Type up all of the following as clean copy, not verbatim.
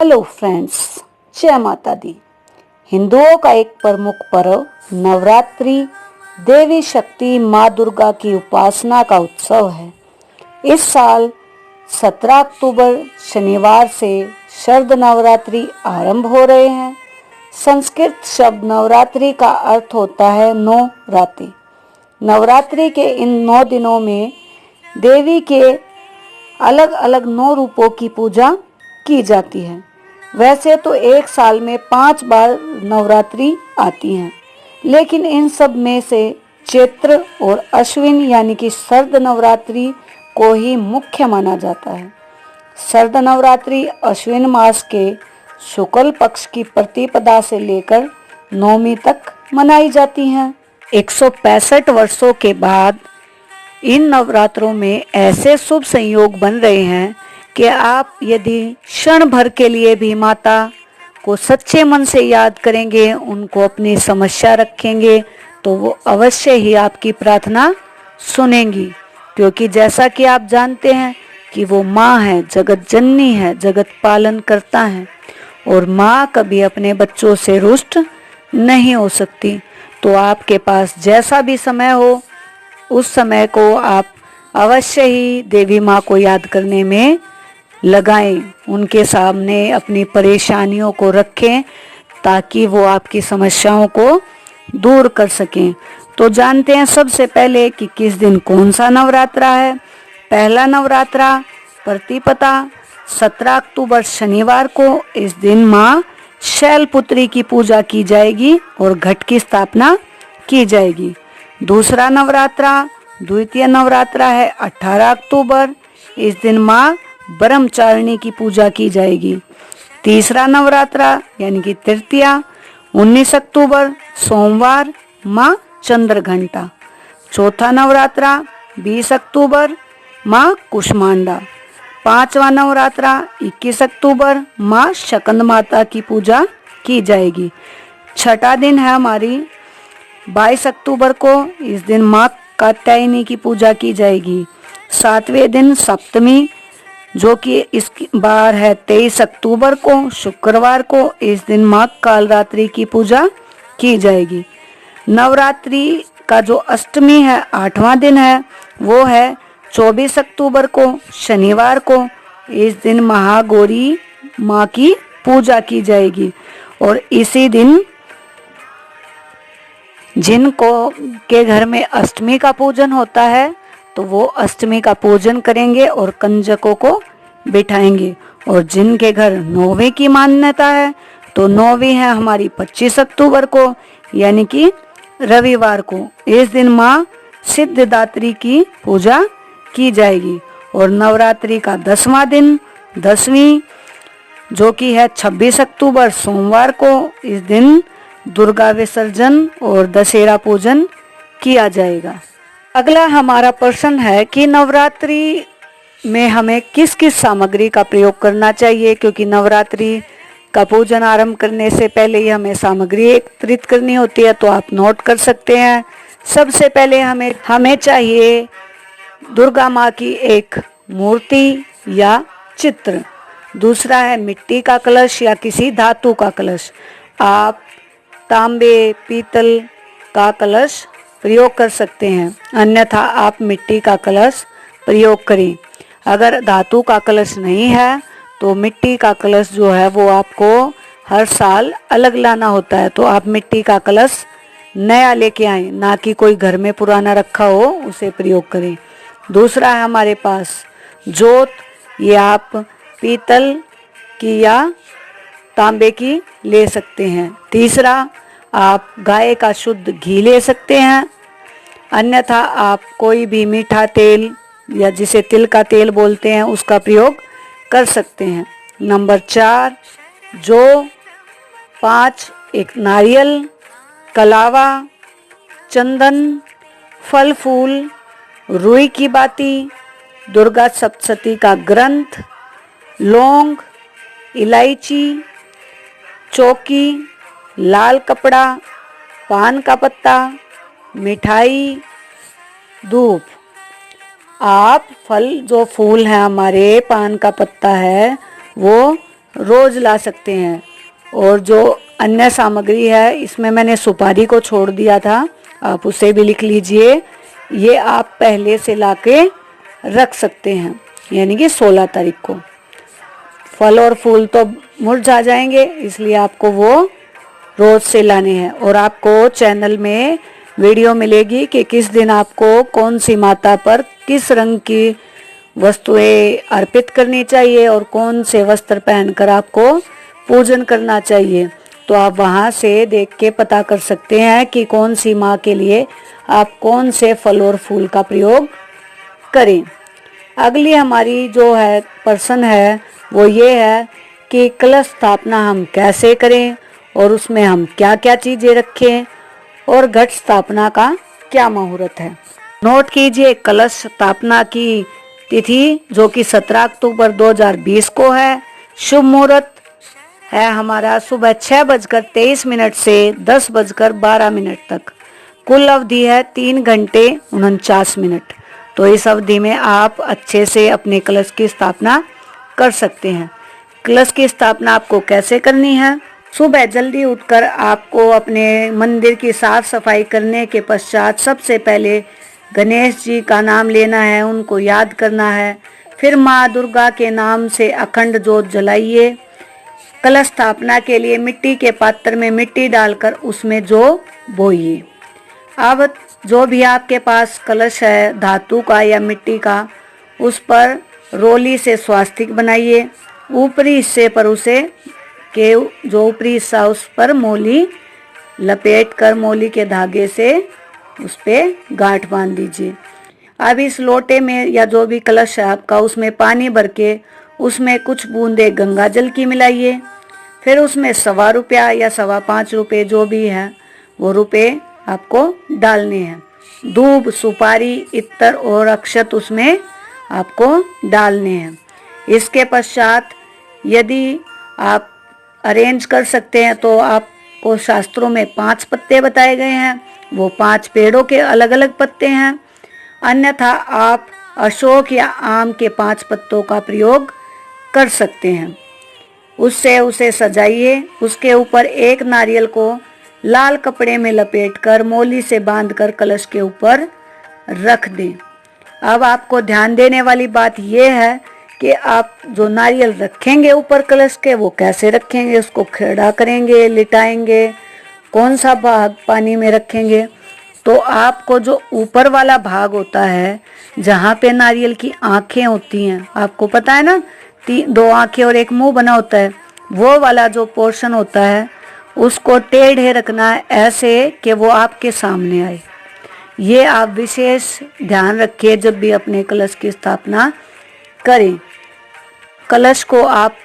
Hello friends, जय माता दी। हिंदुओं का एक प्रमुख पर्व नवरात्रि देवी शक्ति माँ दुर्गा की उपासना का उत्सव है। इस साल 17 अक्टूबर शनिवार से शरद नवरात्रि आरंभ हो रहे हैं। संस्कृत शब्द नवरात्रि का अर्थ होता है 9 रातें। नवरात्रि के इन 9 दिनों में देवी के अलग अलग 9 रूपों की पूजा की जाती है। वैसे तो एक साल में 5 बार नवरात्रि आती हैं, लेकिन इन सब में से चैत्र और अश्विन यानी कि शरद नवरात्रि को ही मुख्य माना जाता है। शरद नवरात्रि अश्विन मास के शुक्ल पक्ष की प्रतिपदा से लेकर नवमी तक मनाई जाती हैं। 165 वर्षों के बाद इन नवरात्रों में ऐसे शुभ संयोग बन रहे हैं कि आप यदि क्षण भर के लिए भी माता को सच्चे मन से याद करेंगे, उनको अपनी समस्या रखेंगे, तो वो अवश्य ही आपकी प्रार्थना सुनेंगी। क्योंकि जैसा कि आप जानते हैं कि वो माँ है, जगत जननी है, जगत पालन करता है, और माँ कभी अपने बच्चों से रुष्ट नहीं हो सकती। तो आपके पास जैसा भी समय हो, उस समय को आप अवश्य ही देवी माँ को याद करने में लगाएं, उनके सामने अपनी परेशानियों को रखें ताकि वो आपकी समस्याओं को दूर कर सकें। तो जानते हैं सबसे पहले कि किस दिन कौन सा नवरात्रा है। पहला नवरात्रा प्रतिपदा 17 अक्टूबर शनिवार को। इस दिन माँ शैलपुत्री की पूजा की जाएगी और घट की स्थापना की जाएगी। दूसरा नवरात्रा द्वितीय नवरात्रा है 18 अक्टूबर। इस दिन माँ ब्रह्मचारिणी की पूजा की जाएगी। तीसरा नवरात्रा यानी कि तृतीया 19 अक्टूबर सोमवार, माँ चंद्रघंटा। चौथा नवरात्रा 20 अक्टूबर, माँ कुष्मांडा। पांचवा नवरात्रा 21 अक्टूबर, माँ शकंद माता की पूजा की जाएगी। छठा दिन है हमारी 22 अक्टूबर को। इस दिन माँ कात्यायनी की पूजा की जाएगी। सातवें दिन सप्तमी, जो कि इस बार है 23 अक्टूबर को, शुक्रवार को। इस दिन माँ कालरात्रि की पूजा की जाएगी। नवरात्रि का जो अष्टमी है 8वां दिन है, वो है 24 अक्टूबर को, शनिवार को। इस दिन महागौरी माँ की पूजा की जाएगी। और इसी दिन जिनको के घर में अष्टमी का पूजन होता है तो वो अष्टमी का पूजन करेंगे और कंजकों को बिठाएंगे। और जिनके घर नौवीं की मान्यता है तो नौवीं है हमारी 25 अक्टूबर को, यानी कि रविवार को। इस दिन माँ सिद्धिदात्री की पूजा की जाएगी। और नवरात्रि का 10वां दिन दसवीं, जो कि है 26 अक्टूबर सोमवार को। इस दिन दुर्गा विसर्जन और दशहरा पूजन किया जाएगा। अगला हमारा प्रश्न है कि नवरात्रि में हमें किस किस सामग्री का प्रयोग करना चाहिए, क्योंकि नवरात्रि का पूजन आरंभ करने से पहले ही हमें सामग्री एकत्रित करनी होती है। तो आप नोट कर सकते हैं। सबसे पहले हमें चाहिए दुर्गा माँ की एक मूर्ति या चित्र। दूसरा है मिट्टी का कलश या किसी धातु का कलश। आप तांबे पीतल का कलश प्रयोग कर सकते हैं, अन्यथा आप मिट्टी का कलश प्रयोग करें। अगर धातु का कलश नहीं है तो मिट्टी का कलश जो है वो आपको हर साल अलग लाना होता है। तो आप मिट्टी का कलश नया लेके आएं, ना कि कोई घर में पुराना रखा हो उसे प्रयोग करें। दूसरा है हमारे पास जोत। ये आप पीतल की या तांबे की ले सकते हैं। तीसरा, आप गाय का शुद्ध घी ले सकते हैं, अन्यथा आप कोई भी मीठा तेल या जिसे तिल का तेल बोलते हैं उसका प्रयोग कर सकते हैं। नंबर 4 जौ। 5 एक नारियल, कलावा, चंदन, फल फूल, रुई की बाती, दुर्गा सप्तशती का ग्रंथ, लौंग, इलायची, चौकी, लाल कपड़ा, पान का पत्ता, मिठाई, धूप। आप फल जो फूल है हमारे, पान का पत्ता है, वो रोज ला सकते हैं। और जो अन्य सामग्री है, इसमें मैंने सुपारी को छोड़ दिया था, आप उसे भी लिख लीजिए। ये आप पहले से लाके रख सकते हैं, यानी कि 16 तारीख को। फल और फूल तो मुरझा जाएंगे, इसलिए आपको वो रोज से लाने हैं। और आपको चैनल में वीडियो मिलेगी कि किस दिन आपको कौन सी माता पर किस रंग की वस्तुएं अर्पित करनी चाहिए और कौन से वस्त्र पहनकर आपको पूजन करना चाहिए। तो आप वहां से देख के पता कर सकते हैं कि कौन सी माँ के लिए आप कौन से फल और फूल का प्रयोग करें। अगली हमारी जो है प्रश्न है वो ये है कि कलश स्थापना हम कैसे करें और उसमें हम क्या क्या चीजें रखें और घट स्थापना का क्या मुहूर्त है। नोट कीजिए, कलश स्थापना की तिथि जो कि 17 अक्टूबर 2020 को है। शुभ मुहूर्त है हमारा सुबह 6:23 से 10:12 तक। कुल अवधि है 3 घंटे 49 मिनट। तो इस अवधि में आप अच्छे से अपने कलश की स्थापना कर सकते हैं। कलश की स्थापना आपको कैसे करनी है? सुबह जल्दी उठकर आपको अपने मंदिर की साफ सफाई करने के पश्चात सबसे पहले गणेश जी का नाम लेना है, उनको याद करना है। फिर माँ दुर्गा के नाम से अखंड जोत जलाइए। कलश स्थापना के लिए मिट्टी के पात्र में मिट्टी डालकर उसमें जौ बोइए। अब जो भी आपके पास कलश है, धातु का या मिट्टी का, उस पर रोली से स्वास्तिक बनाइए। ऊपरी हिस्से पर उसे के जो ऊपरी हिस्सा उस पर मोली लपेट कर मोली के धागे से उस पे गांठ बांध दीजिए। अब इस लोटे में या जो भी कलश है आपका, उसमें पानी भर के उसमें कुछ बूंदे गंगा जल की मिलाइए। फिर उसमें 1.25 रुपया या 5.25 रुपये जो भी है वो रुपए आपको डालने हैं। दूब, सुपारी, इत्तर और अक्षत उसमें आपको डालने हैं। इसके पश्चात यदि आप अरेंज कर सकते हैं तो आपको शास्त्रों में 5 पत्ते बताए गए हैं, वो 5 पेड़ों के अलग अलग पत्ते हैं। अन्यथा आप अशोक या आम के 5 पत्तों का प्रयोग कर सकते हैं। उससे उसे सजाइए। उसके ऊपर एक नारियल को लाल कपड़े में लपेटकर मोली से बांधकर कलश के ऊपर रख दें। अब आपको ध्यान देने वाली बात यह है कि आप जो नारियल रखेंगे ऊपर कलश के, वो कैसे रखेंगे, उसको खड़ा करेंगे, लिटाएंगे, कौन सा भाग पानी में रखेंगे। तो आपको जो ऊपर वाला भाग होता है जहाँ पे नारियल की आंखें होती हैं, आपको पता है ना, 2 आंखें और एक मुंह बना होता है, वो वाला जो पोर्शन होता है उसको टेढ़े रखना है ऐसे कि वो आपके सामने आए। ये आप विशेष ध्यान रखिए जब भी अपने कलश की स्थापना करें। कलश को आप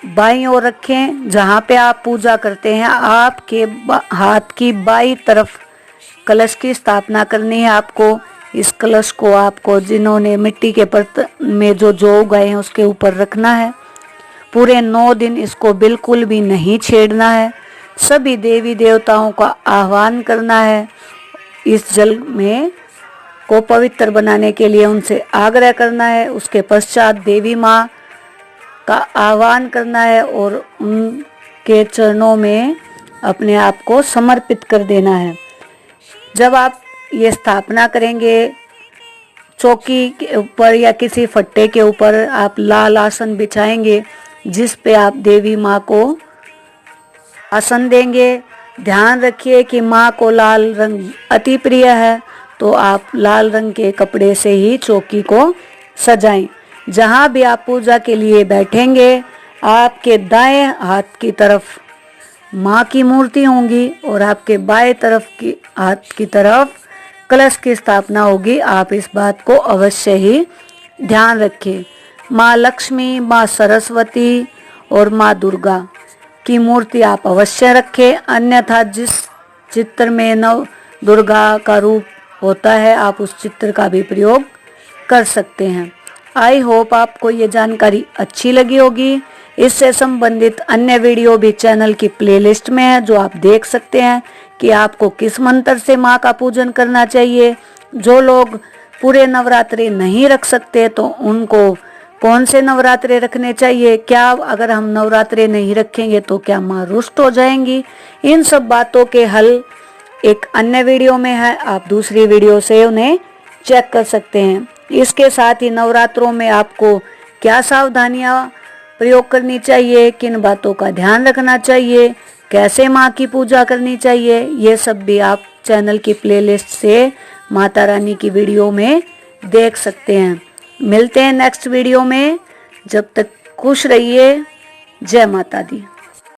बाईं ओर रखें, जहाँ पे आप पूजा करते हैं आपके हाथ की बाईं तरफ कलश की स्थापना करनी है आपको। इस कलश को आपको जिन्होंने मिट्टी के बर्तन में जो उगाए हैं उसके ऊपर रखना है। पूरे 9 दिन इसको बिल्कुल भी नहीं छेड़ना है। सभी देवी देवताओं का आह्वान करना है। इस जल में को पवित्र बनाने के लिए उनसे आग्रह करना है। उसके पश्चात देवी माँ का आह्वान करना है और उनके चरणों में अपने आप को समर्पित कर देना है। जब आप ये स्थापना करेंगे, चौकी के ऊपर या किसी फट्टे के ऊपर आप लाल आसन बिछाएंगे जिस पे आप देवी माँ को आसन देंगे। ध्यान रखिए कि माँ को लाल रंग अति प्रिय है, तो आप लाल रंग के कपड़े से ही चौकी को सजाएं। जहाँ भी आप पूजा के लिए बैठेंगे आपके दाएं हाथ की तरफ माँ की मूर्ति होंगी और आपके बाएं तरफ की हाथ की तरफ कलश की स्थापना होगी। आप इस बात को अवश्य ही ध्यान रखें। माँ लक्ष्मी, माँ सरस्वती और माँ दुर्गा की मूर्ति आप अवश्य रखें। अन्यथा जिस चित्र में नव दुर्गा का रूप होता है आप उस चित्र का भी प्रयोग कर सकते हैं। आई होप आपको ये जानकारी अच्छी लगी होगी। इससे संबंधित अन्य वीडियो भी चैनल की प्लेलिस्ट में है जो आप देख सकते हैं कि आपको किस मंत्र से माँ का पूजन करना चाहिए। जो लोग पूरे नवरात्रि नहीं रख सकते तो उनको कौन से नवरात्रे रखने चाहिए, क्या अगर हम नवरात्रे नहीं रखेंगे तो क्या माँ रुष्ट हो जाएंगी। इन सब बातों के हल एक अन्य वीडियो में है, आप दूसरी वीडियो से उन्हें चेक कर सकते हैं। इसके साथ ही नवरात्रों में आपको क्या सावधानियां प्रयोग करनी चाहिए, किन बातों का ध्यान रखना चाहिए, कैसे माँ की पूजा करनी चाहिए, ये सब भी आप चैनल की प्लेलिस्ट से माता रानी की वीडियो में देख सकते हैं। मिलते हैं नेक्स्ट वीडियो में, जब तक खुश रहिए। जय माता दी।